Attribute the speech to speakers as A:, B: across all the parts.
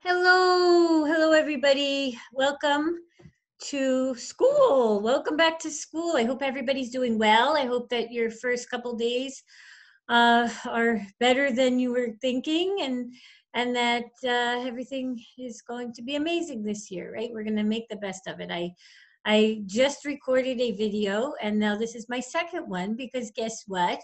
A: Hello everybody. Welcome to school. Welcome back to school. I hope everybody's doing well. I hope that your first couple days are better than you were thinking, and that everything is going to be amazing this year. Right? We're going to make the best of it. I just recorded a video, and now this is my second one because guess what?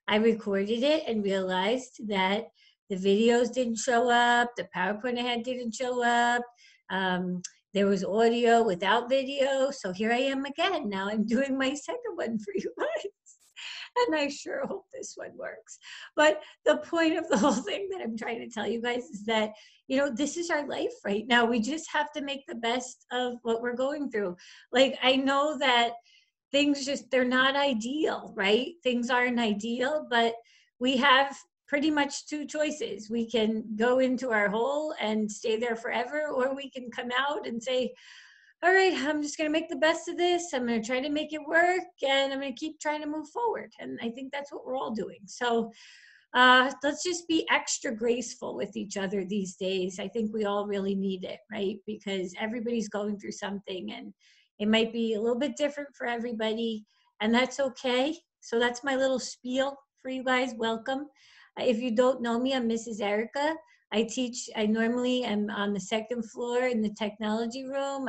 A: I recorded it and realized that the videos didn't show up, the PowerPoint I had didn't show up. Um, there was audio without video. So here I am again. Now I'm doing my second one for you guys. And I sure hope this one works. But the point of the whole thing that I'm trying to tell you guys is that, this is our life right now. We just have to make the best of what we're going through. Like, I know that they're not ideal, right? Things aren't ideal, but we have pretty much two choices. We can go into our hole and stay there forever, or we can come out and say, all right, I'm just going to make the best of this. I'm going to try to make it work, and I'm going to keep trying to move forward. And I think that's what we're all doing. So let's just be extra graceful with each other these days. I think we all really need it, right? Because everybody's going through something, and it might be a little bit different for everybody, and that's okay. So that's my little spiel for you guys. Welcome. If you don't know me, I'm Mrs. Erica. I normally am on the second floor in the technology room.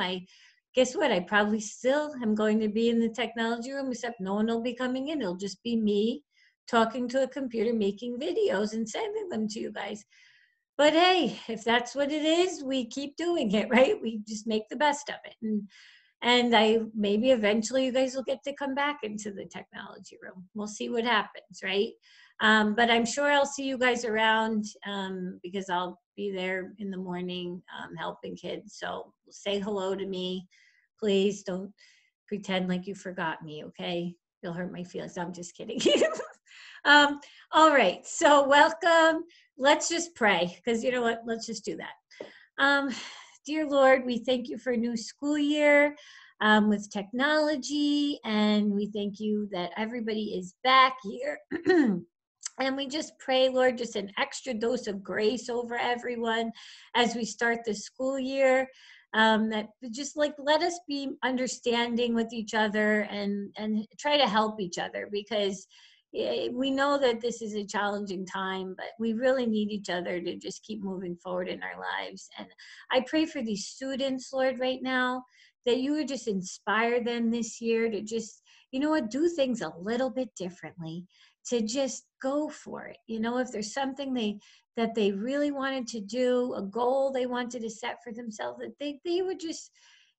A: Guess what? I probably still am going to be in the technology room, except no one will be coming in. It'll just be me talking to a computer, making videos and sending them to you guys. But hey, if that's what it is, we keep doing it, right? We just make the best of it. And maybe eventually you guys will get to come back into the technology room. We'll see what happens, right? But I'm sure I'll see you guys around because I'll be there in the morning helping kids. So say hello to me. Please don't pretend like you forgot me, okay? You'll hurt my feelings. I'm just kidding. All right, so welcome. Let's just pray, because you know what? Let's just do that. Dear Lord, we thank you for a new school year with technology, and we thank you that everybody is back here. And we just pray, Lord, just an extra dose of grace over everyone as we start the school year. That just let us be understanding with each other and try to help each other, because we know that this is a challenging time, but we really need each other to just keep moving forward in our lives. And I pray for these students, Lord, right now, that you would just inspire them this year to just, do things a little bit differently, to just go for it. If there's something that they really wanted to do, a goal they wanted to set for themselves, that they would just,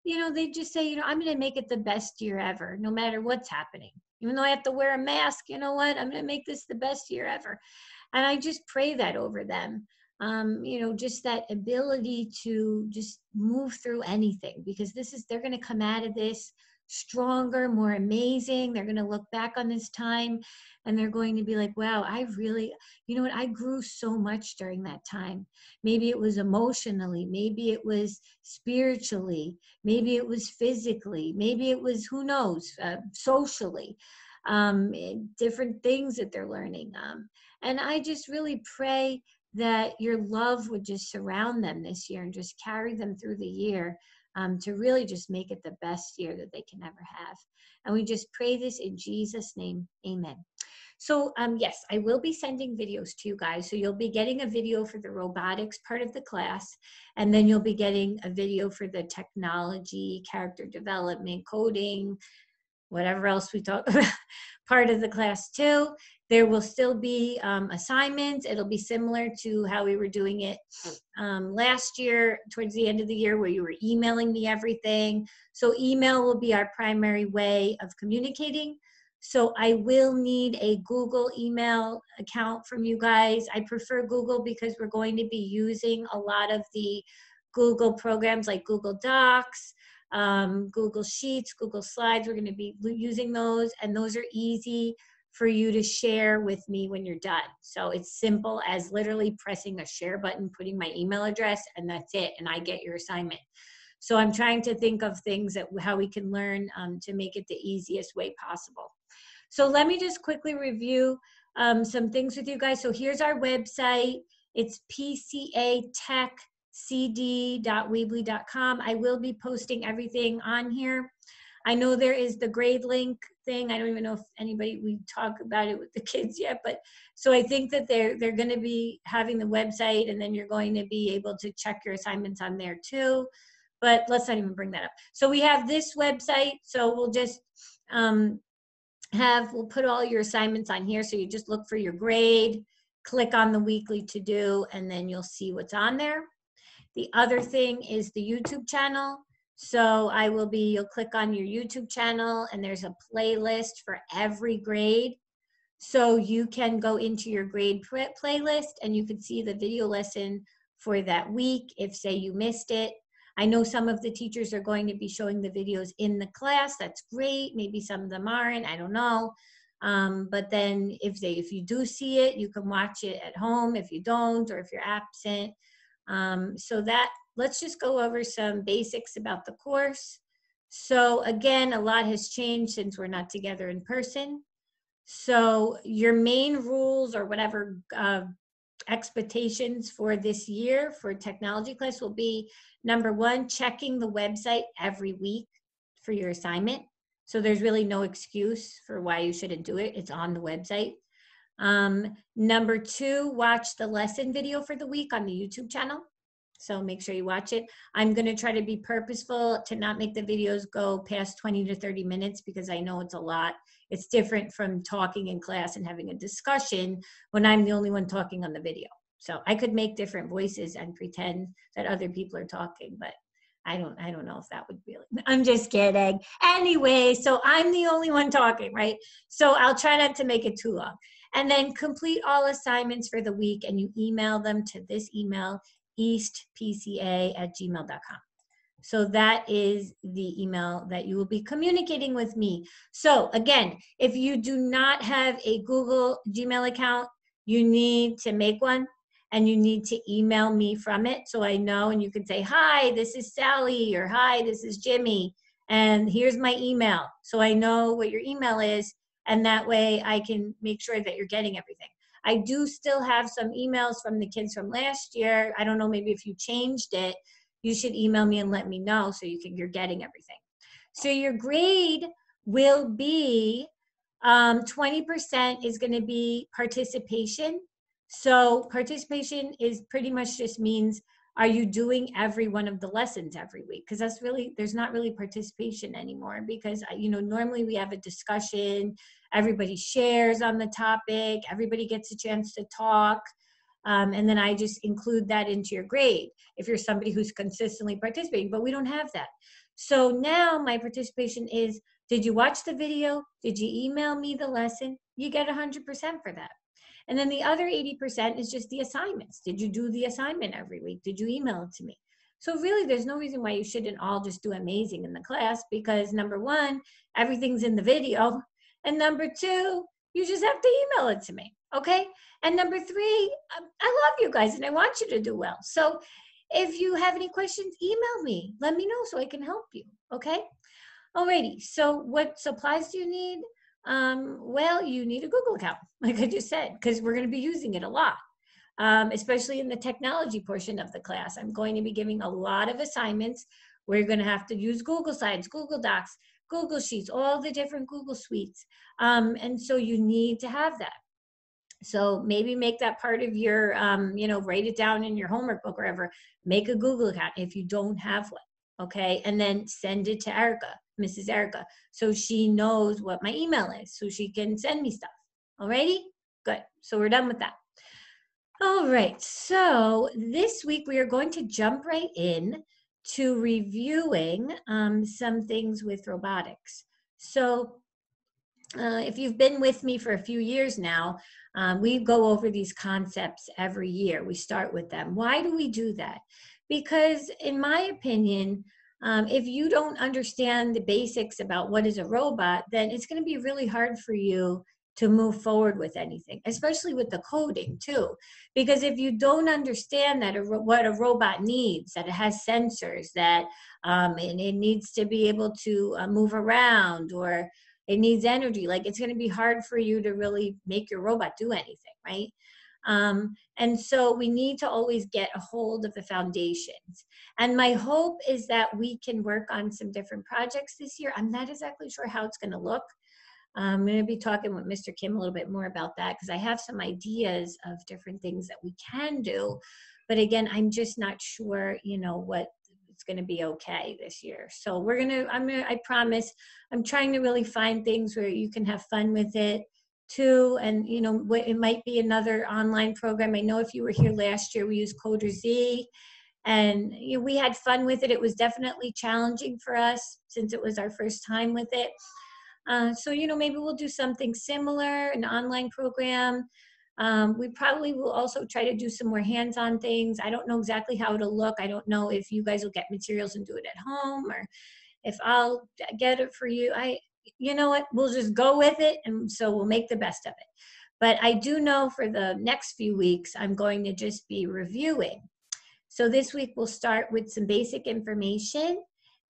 A: they just say, I'm going to make it the best year ever, no matter what's happening. Even though I have to wear a mask, you know what? I'm going to make this the best year ever. And I just pray that over them. Just that ability to just move through anything, because they're going to come out of this stronger, more amazing. They're going to look back on this time and they're going to be like, wow, I grew so much during that time. Maybe it was emotionally, maybe it was spiritually, maybe it was physically, maybe it was, who knows, socially, different things that they're learning. And I just really pray that your love would just surround them this year and just carry them through the year, to really just make it the best year that they can ever have. And we just pray this in Jesus' name, amen. So yes, I will be sending videos to you guys. So you'll be getting a video for the robotics part of the class, and then you'll be getting a video for the technology, character development, coding, whatever else we talk about, part of the class too. There will still be assignments. It'll be similar to how we were doing it last year, towards the end of the year, where you were emailing me everything. So email will be our primary way of communicating. So I will need a Google email account from you guys. I prefer Google because we're going to be using a lot of the Google programs like Google Docs, Google Sheets, Google Slides. We're going to be using those, and those are easy for you to share with me when you're done. So it's simple as literally pressing a share button, putting my email address, and that's it, and I get your assignment. So I'm trying to think of things how we can learn to make it the easiest way possible. So let me just quickly review some things with you guys. So here's our website. It's PCAtech cd.weebly.com. I will be posting everything on here. I know there is the grade link thing. I don't even know if we talk about it with the kids yet, but so I think that they're going to be having the website, and then you're going to be able to check your assignments on there too. But let's not even bring that up. So we have this website. So we'll just we'll put all your assignments on here. So you just look for your grade, click on the weekly to do, and then you'll see what's on there. The other thing is the YouTube channel. So you'll click on your YouTube channel, and there's a playlist for every grade. So you can go into your grade playlist and you can see the video lesson for that week if, say, you missed it. I know some of the teachers are going to be showing the videos in the class. That's great. Maybe some of them aren't. I don't know. But then if you do see it, you can watch it at home if you don't, or if you're absent. Let's just go over some basics about the course. So again, a lot has changed since we're not together in person. So your main rules or whatever expectations for this year for technology class will be, number one, checking the website every week for your assignment. So there's really no excuse for why you shouldn't do it. It's on the website. Number two, watch the lesson video for the week on the YouTube channel. So make sure you watch it. I'm going to try to be purposeful to not make the videos go past 20 to 30 minutes because I know it's a lot. It's different from talking in class and having a discussion when I'm the only one talking on the video. So I could make different voices and pretend that other people are talking, but I don't know if that would really, I'm just kidding. Anyway, so I'm the only one talking, right? So I'll try not to make it too long. And then complete all assignments for the week, and you email them to this email, eastpca@gmail.com. So that is the email that you will be communicating with me. So again, if you do not have a Google Gmail account, you need to make one, and you need to email me from it so I know, and you can say, hi, this is Sally, or hi, this is Jimmy, and here's my email. So I know what your email is, and that way I can make sure that you're getting everything. I do still have some emails from the kids from last year. I don't know, maybe if you changed it, you should email me and let me know so you're getting everything. So your grade will be 20% is going to be participation. So participation is pretty much just means, are you doing every one of the lessons every week? Because there's not really participation anymore, because normally we have a discussion, everybody shares on the topic, everybody gets a chance to talk, and then I just include that into your grade if you're somebody who's consistently participating, but we don't have that. So now my participation is, did you watch the video? Did you email me the lesson? You get 100% for that. And then the other 80% is just the assignments. Did you do the assignment every week? Did you email it to me? So really, there's no reason why you shouldn't all just do amazing in the class, because number one, everything's in the video. And number two, you just have to email it to me, okay? And number three, I love you guys and I want you to do well. So if you have any questions, email me. Let me know so I can help you, okay? Alrighty, so what supplies do you need? Well, you need a Google account, like I just said, because we're going to be using it a lot, especially in the technology portion of the class. I'm going to be giving a lot of assignments. We're going to have to use Google Slides, Google Docs, Google Sheets, all the different Google Suites. And so you need to have that. So maybe make that part of your, write it down in your homework book or wherever. Make a Google account if you don't have one. Okay, and then send it to Erica, Mrs. Erica, so she knows what my email is, so she can send me stuff. Alrighty, good. So we're done with that. All right, so this week we are going to jump right in to reviewing some things with robotics. So if you've been with me for a few years now, we go over these concepts every year. We start with them. Why do we do that? Because in my opinion, if you don't understand the basics about what is a robot, then it's going to be really hard for you to move forward with anything, especially with the coding too. Because if you don't understand that what a robot needs, that it has sensors, that and it needs to be able to move around, or it needs energy, like it's going to be hard for you to really make your robot do anything, right? And so we need to always get a hold of the foundations. And my hope is that we can work on some different projects this year. I'm not exactly sure how it's going to look. I'm going to be talking with Mr. Kim a little bit more about that, because I have some ideas of different things that we can do. But again, I'm just not sure, what it's going to be okay this year. So I promise, I'm trying to really find things where you can have fun with it too. And, it might be another online program. I know if you were here last year, we used Coder Z, and we had fun with it. It was definitely challenging for us since it was our first time with it. So, maybe we'll do something similar, an online program. We probably will also try to do some more hands-on things. I don't know exactly how it'll look. I don't know if you guys will get materials and do it at home, or if I'll get it for you. You know what, we'll just go with it, and so we'll make the best of it. But I do know for the next few weeks, I'm going to just be reviewing. So this week we'll start with some basic information,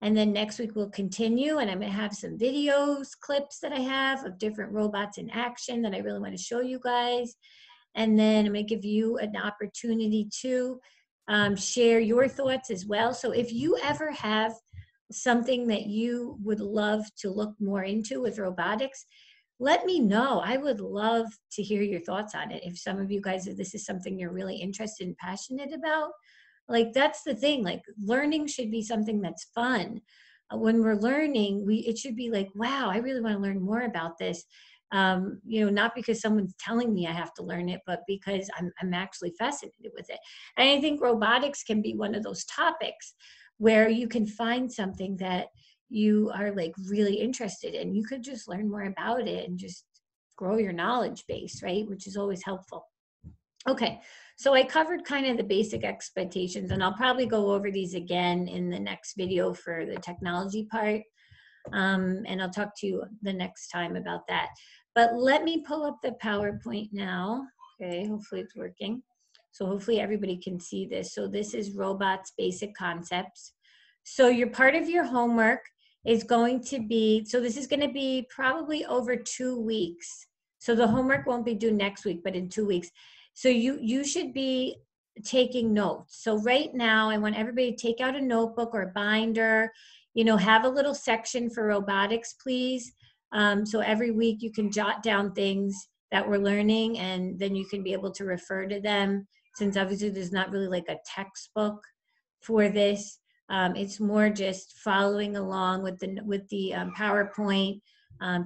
A: and then next week we'll continue, and I'm going to have some videos, clips that I have of different robots in action that I really want to show you guys. And then I'm going to give you an opportunity to share your thoughts as well. So if you ever have something that you would love to look more into with robotics, let me know. I would love to hear your thoughts on it. If some of you guys, if this is something you're really interested and passionate about, like, that's the thing, like, learning should be something that's fun. When we're learning, it should be like, wow, I really want to learn more about this. Not because someone's telling me I have to learn it, but because I'm actually fascinated with it. And I think robotics can be one of those topics where you can find something that you are like really interested in. You could just learn more about it and just grow your knowledge base, right? Which is always helpful. Okay, so I covered kind of the basic expectations, and I'll probably go over these again in the next video for the technology part. And I'll talk to you the next time about that. But let me pull up the PowerPoint now. Okay, hopefully it's working. So hopefully everybody can see this. So this is robots basic concepts. So your part of your homework is going to be, so this is going to be probably over 2 weeks. So the homework won't be due next week, but in 2 weeks. So you should be taking notes. So right now, I want everybody to take out a notebook or a binder, have a little section for robotics, please. So every week you can jot down things that we're learning, and then you can be able to refer to them, since obviously there's not really like a textbook for this. It's more just following along with the PowerPoint,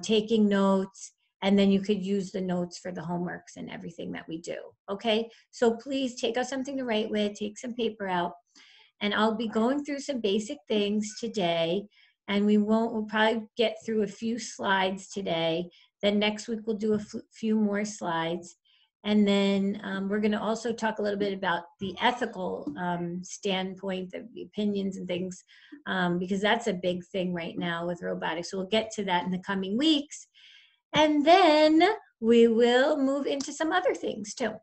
A: taking notes, and then you could use the notes for the homeworks and everything that we do. Okay, so please take out something to write with, take some paper out, and I'll be going through some basic things today, and we'll probably get through a few slides today. Then next week we'll do a few more slides. And then we're going to also talk a little bit about the ethical standpoint, the opinions and things, because that's a big thing right now with robotics. So we'll get to that in the coming weeks. And then we will move into some other things too.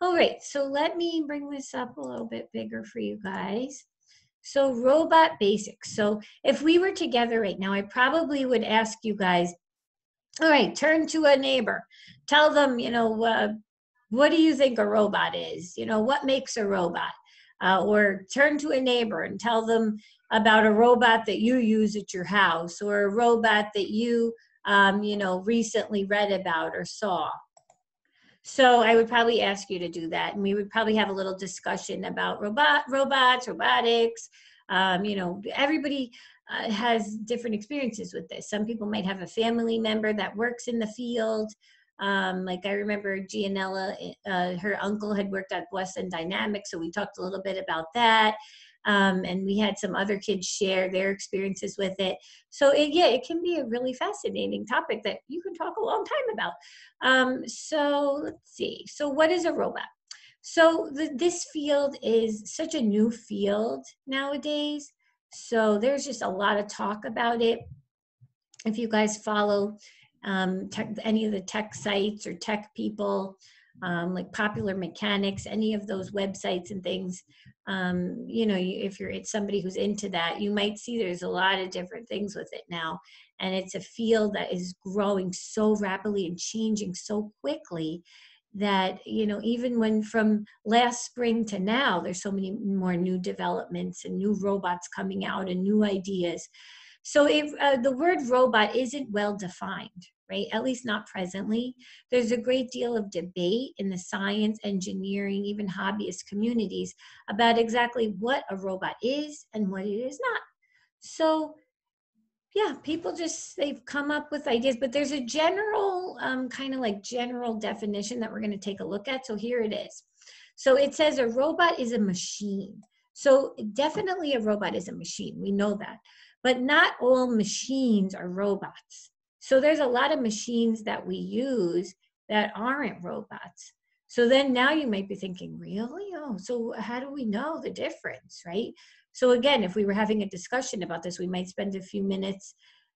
A: All right, so let me bring this up a little bit bigger for you guys. So robot basics. So if we were together right now, I probably would ask you guys, all right, turn to a neighbor. Tell them, what do you think a robot is? What makes a robot? Or turn to a neighbor and tell them about a robot that you use at your house, or a robot that you, recently read about or saw. So I would probably ask you to do that, and we would probably have a little discussion about robots, robotics. Everybody has different experiences with this. Some people might have a family member that works in the field. Like I remember Gianella, her uncle had worked at Boston Dynamics, so we talked a little bit about that. And we had some other kids share their experiences with it. So it can be a really fascinating topic that you can talk a long time about. So let's see. So what is a robot? So this field is such a new field nowadays. So there's just a lot of talk about it. If you guys follow any of the tech sites or tech people, like Popular Mechanics, any of those websites and things, if it's somebody who's into that, you might see there's a lot of different things with it now. And it's a field that is growing so rapidly and changing so quickly that, you know, even when from last spring to now, there's so many more new developments and new robots coming out and new ideas. So if the word robot isn't well defined, right? At least not presently. There's a great deal of debate in the science, engineering, even hobbyist communities about exactly what a robot is and what it is not. So yeah, people just, they've come up with ideas, but there's a general kind of like general definition that we're going to take a look at. So here it is. So it says a robot is a machine. So definitely a robot is a machine. We know that. But not all machines are robots. So there's a lot of machines that we use that aren't robots. So then now you might be thinking, really? Oh, so how do we know the difference, right? So again, if we were having a discussion about this, we might spend a few minutes,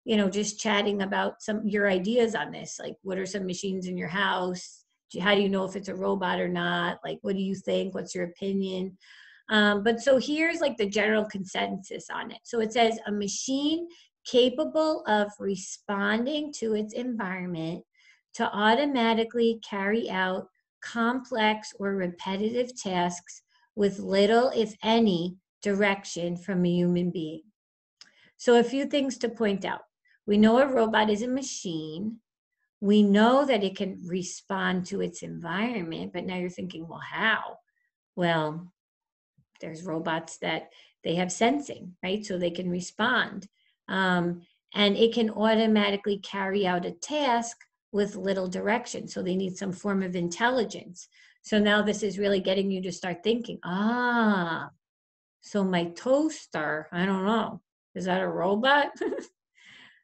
A: you know, just chatting about some your ideas on this. Like, what are some machines in your house? How do you know if it's a robot or not? Like, what do you think? What's your opinion? But so here's like the general consensus on it. So it says a machine capable of responding to its environment to automatically carry out complex or repetitive tasks with little, if any, direction from a human being. So a few things to point out. We know a robot is a machine. We know that it can respond to its environment, but now you're thinking, well, how? Well, there's robots that they have sensing, right? So they can respond. And it can automatically carry out a task with little direction. So they need some form of intelligence. So now this is really getting you to start thinking, so my toaster, I don't know, is that a robot?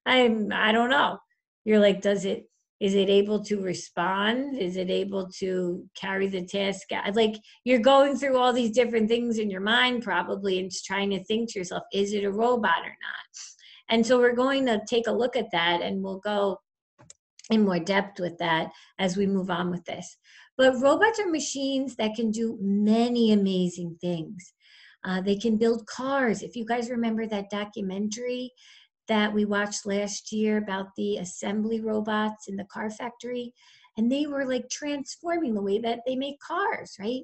A: I don't know. You're like, is it able to respond? Is it able to carry the task out? Like, you're going through all these different things in your mind probably and just trying to think to yourself, is it a robot or not? And so we're going to take a look at that, and we'll go in more depth with that as we move on with this. But robots are machines that can do many amazing things. They can build cars. If you guys remember that documentary that we watched last year about the assembly robots in the car factory, and they were like transforming the way that they make cars, right?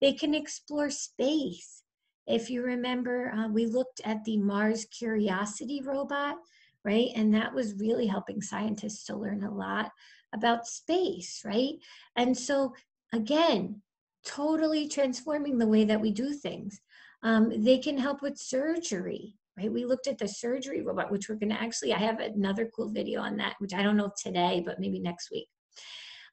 A: They can explore space. If you remember, we looked at the Mars Curiosity robot, right? And that was really helping scientists to learn a lot about space, right? And so, again, totally transforming the way that we do things. They can help with surgery, right? We looked at the surgery robot, which we're going to actually, I have another cool video on that, which I don't know today, but maybe next week.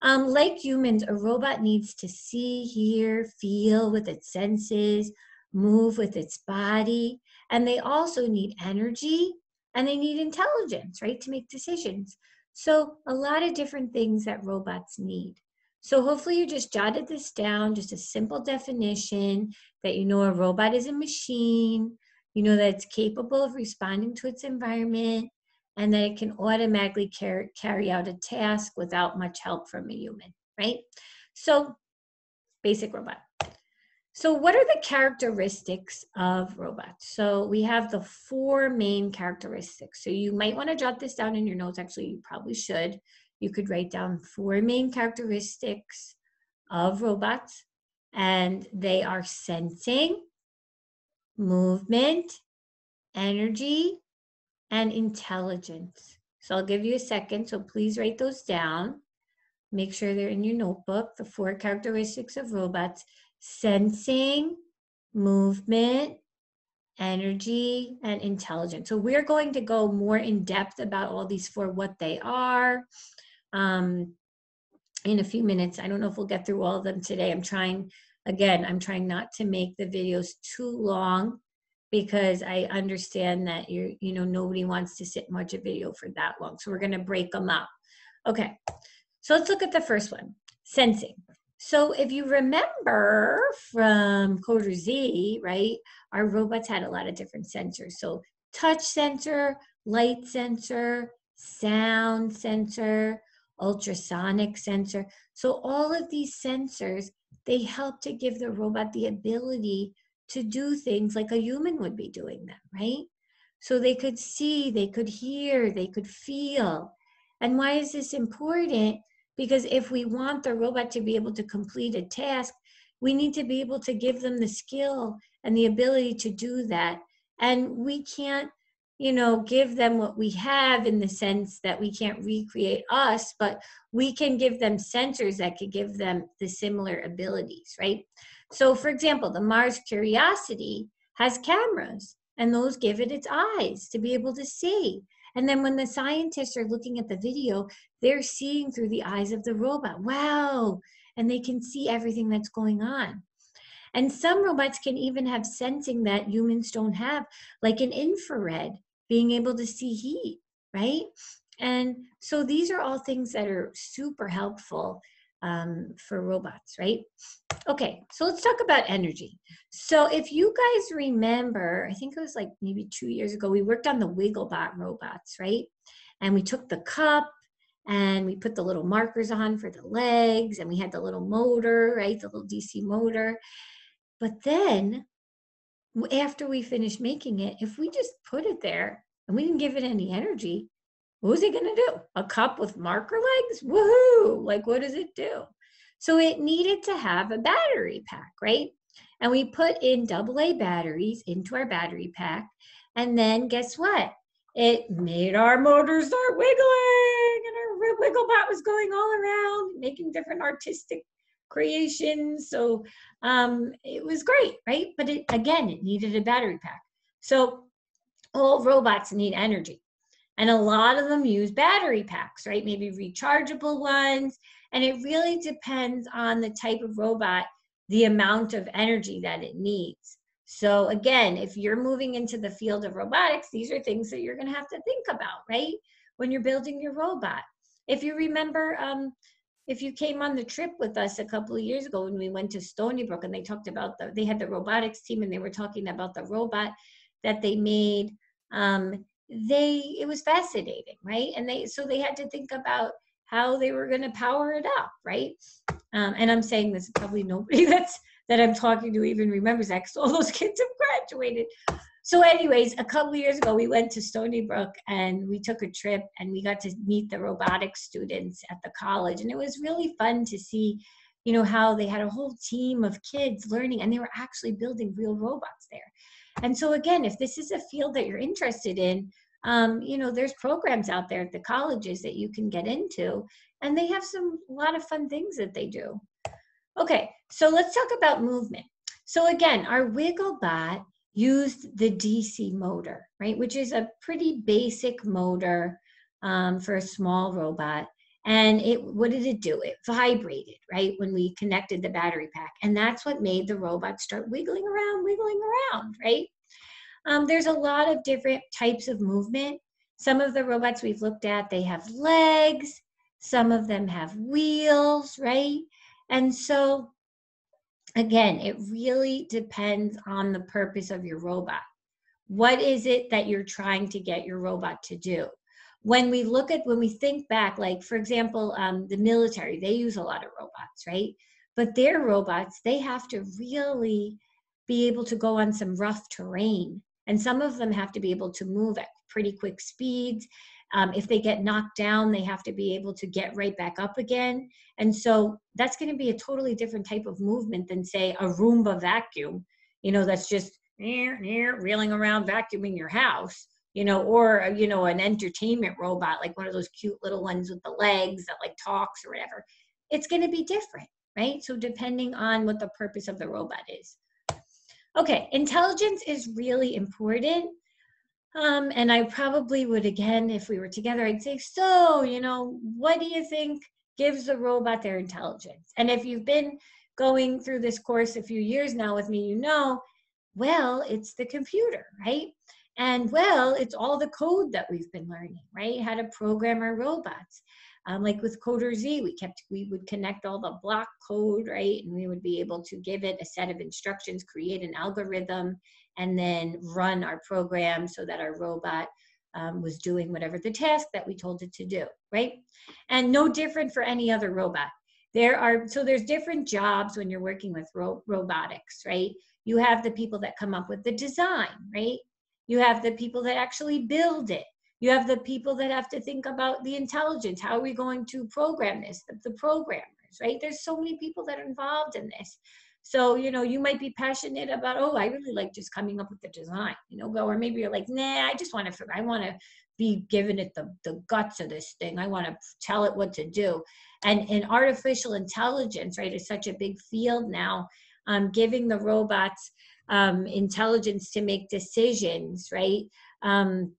A: Like humans, a robot needs to see, hear, feel with its senses, move with its body, and they also need energy and they need intelligence, right, to make decisions. So a lot of different things that robots need. So hopefully you just jotted this down, just a simple definition that you know a robot is a machine, you know that it's capable of responding to its environment, and that it can automatically carry out a task without much help from a human, right? So basic robot. So what are the characteristics of robots? So we have the 4 main characteristics. So you might want to jot this down in your notes. Actually, you probably should. You could write down 4 main characteristics of robots, and they are sensing, movement, energy, and intelligence. So I'll give you a second. So please write those down. Make sure they're in your notebook. The 4 characteristics of robots: sensing, movement, energy, and intelligence. So we're going to go more in depth about all these 4, what they are, in a few minutes. I don't know if we'll get through all of them today. I'm trying not to make the videos too long, because I understand that nobody wants to sit and watch a video for that long. So we're going to break them up. Okay. So let's look at the first one, sensing. So if you remember from Coder Z, right, our robots had a lot of different sensors. So touch sensor, light sensor, sound sensor, ultrasonic sensor. So all of these sensors, they help to give the robot the ability to do things like a human would be doing them, right? So they could see, they could hear, they could feel. And why is this important? Because if we want the robot to be able to complete a task, we need to be able to give them the skill and the ability to do that. And we can't, give them what we have in the sense that we can't recreate us, but we can give them sensors that could give them the similar abilities, right? So for example, the Mars Curiosity has cameras, and those give it its eyes to be able to see. And then when the scientists are looking at the video, they're seeing through the eyes of the robot. Wow. And they can see everything that's going on. And some robots can even have sensing that humans don't have, like an infrared, being able to see heat, right? And so these are all things that are super helpful for robots, right? Okay, so let's talk about energy. So if you guys remember, I think it was like maybe 2 years ago, we worked on the Wigglebot robots, right? And we took the cup and we put the little markers on for the legs, and we had the little motor, right? The little DC motor. But then after we finished making it, if we just put it there and we didn't give it any energy, what was it going to do? A cup with marker legs? Woohoo! Like, what does it do? So it needed to have a battery pack, right? And we put in AA batteries into our battery pack. And then guess what? It made our motor start wiggling, and our Wigglebot was going all around, making different artistic creations. So it was great, right? But it needed a battery pack. So all robots need energy. And a lot of them use battery packs, right? Maybe rechargeable ones. And it really depends on the type of robot, the amount of energy that it needs. So again, if you're moving into the field of robotics, these are things that you're going to have to think about, right? When you're building your robot. If you remember, if you came on the trip with us a couple of years ago when we went to Stony Brook, and they talked about they had the robotics team, and they were talking about the robot that they made. It was fascinating, right? And they had to think about how they were going to power it up, right? And I'm saying this, probably nobody that I'm talking to even remembers that, because all those kids have graduated. So anyways, a couple of years ago, we went to Stony Brook and we took a trip, and we got to meet the robotics students at the college. And it was really fun to see, how they had a whole team of kids learning, and they were actually building real robots there. And so again, if this is a field that you're interested in, there's programs out there at the colleges that you can get into, and they have a lot of fun things that they do. Okay, so let's talk about movement. So again, our Wigglebot used the DC motor, right, which is a pretty basic motor for a small robot. And what did it do? It vibrated, right, when we connected the battery pack. And that's what made the robot start wiggling around, right? There's a lot of different types of movement. Some of the robots we've looked at, they have legs. Some of them have wheels, right? And so, again, it really depends on the purpose of your robot. What is it that you're trying to get your robot to do? When we think back, like, for example, the military, they use a lot of robots, right? But their robots, they have to really be able to go on some rough terrain. And some of them have to be able to move at pretty quick speeds. If they get knocked down, they have to be able to get right back up again. And so that's going to be a totally different type of movement than, say, a Roomba vacuum, that's just reeling around vacuuming your house, or, an entertainment robot, like one of those cute little ones with the legs that like talks or whatever. It's going to be different, right? So depending on what the purpose of the robot is. Okay, intelligence is really important. And I probably would, again, if we were together, I'd say, so, what do you think gives the robot their intelligence? And if you've been going through this course a few years now with me, well, it's the computer, right? And well, it's all the code that we've been learning, right? How to program our robots. Like with Coder Z, we would connect all the block code, right? And we would be able to give it a set of instructions, create an algorithm, and then run our program so that our robot was doing whatever the task that we told it to do, right? And no different for any other robot. There's different jobs when you're working with robotics, right? You have the people that come up with the design, right? You have the people that actually build it. You have the people that have to think about the intelligence. How are we going to program this? The programmers, right? There's so many people that are involved in this. So, you know, you might be passionate about, oh, I really like just coming up with the design, you know, or maybe you're like, nah, I want to be giving it the guts of this thing. I want to tell it what to do. And artificial intelligence, right, is such a big field now, giving the robots intelligence to make decisions, right, on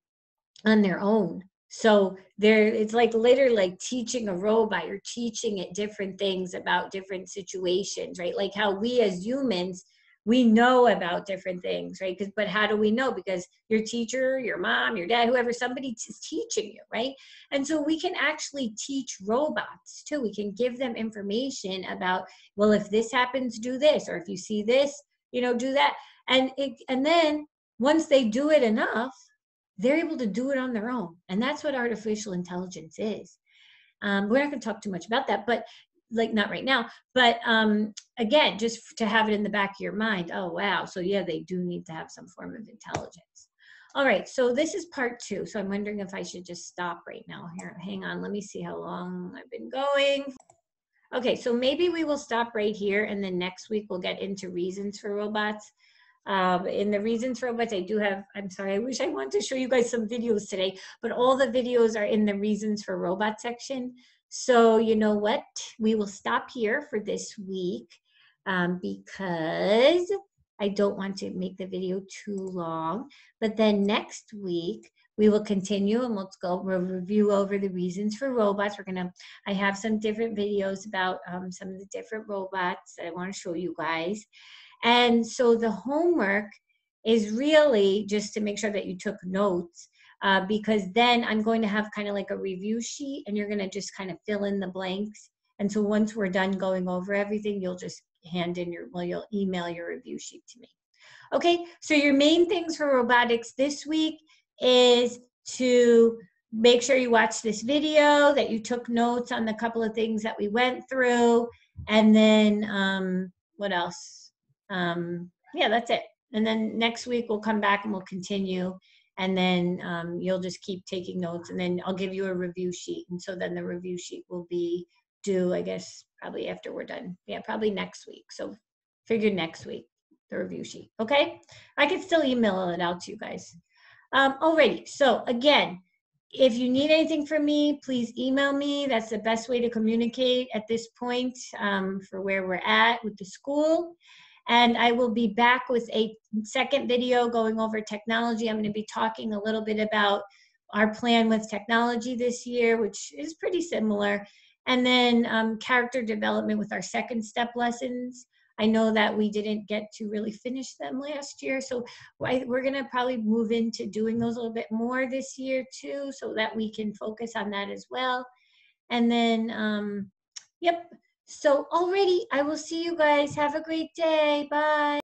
A: their own. So it's like literally like teaching a robot. You're teaching it different things about different situations, right? Like how we as humans, we know about different things, right? But how do we know? Because your teacher, your mom, your dad, whoever, somebody is teaching you, right? And so we can actually teach robots too. We can give them information about, well, if this happens, do this, or if you see this, you know, do that. And then once they do it enough, they're able to do it on their own. And that's what artificial intelligence is. We're not going to talk too much about that, but like not right now. But again, just to have it in the back of your mind. Oh, wow. So yeah, they do need to have some form of intelligence. All right. So this is part 2. So I'm wondering if I should just stop right now. Here, hang on. Let me see how long I've been going. Okay. So maybe we will stop right here. And then next week we'll get into reasons for robots. In the reasons for robots, I do have, I'm sorry, I wish I wanted to show you guys some videos today, but all the videos are in the reasons for robot section. So you know what? We will stop here for this week because I don't want to make the video too long. But then next week, we will continue and we'll review over the reasons for robots. I have some different videos about some of the different robots that I want to show you guys. And so the homework is really just to make sure that you took notes because then I'm going to have kind of like a review sheet and you're going to just kind of fill in the blanks. And so once we're done going over everything, you'll just you'll email your review sheet to me. Okay, so your main things for robotics this week is to make sure you watch this video, that you took notes on the couple of things that we went through, and then what else? Yeah, that's it. And then next week we'll come back and we'll continue. And then you'll just keep taking notes. And then I'll give you a review sheet. And so then the review sheet will be due, I guess, probably after we're done. Yeah, probably next week. So figure next week, the review sheet. Okay? I can still email it out to you guys. Alrighty. So again, if you need anything from me, please email me. That's the best way to communicate at this point for where we're at with the school. And I will be back with a second video going over technology. I'm going to be talking a little bit about our plan with technology this year, which is pretty similar. And then character development with our second step lessons. I know that we didn't get to really finish them last year. So we're going to probably move into doing those a little bit more this year too, so that we can focus on that as well. And then, yep. So already, I will see you guys. Have a great day. Bye.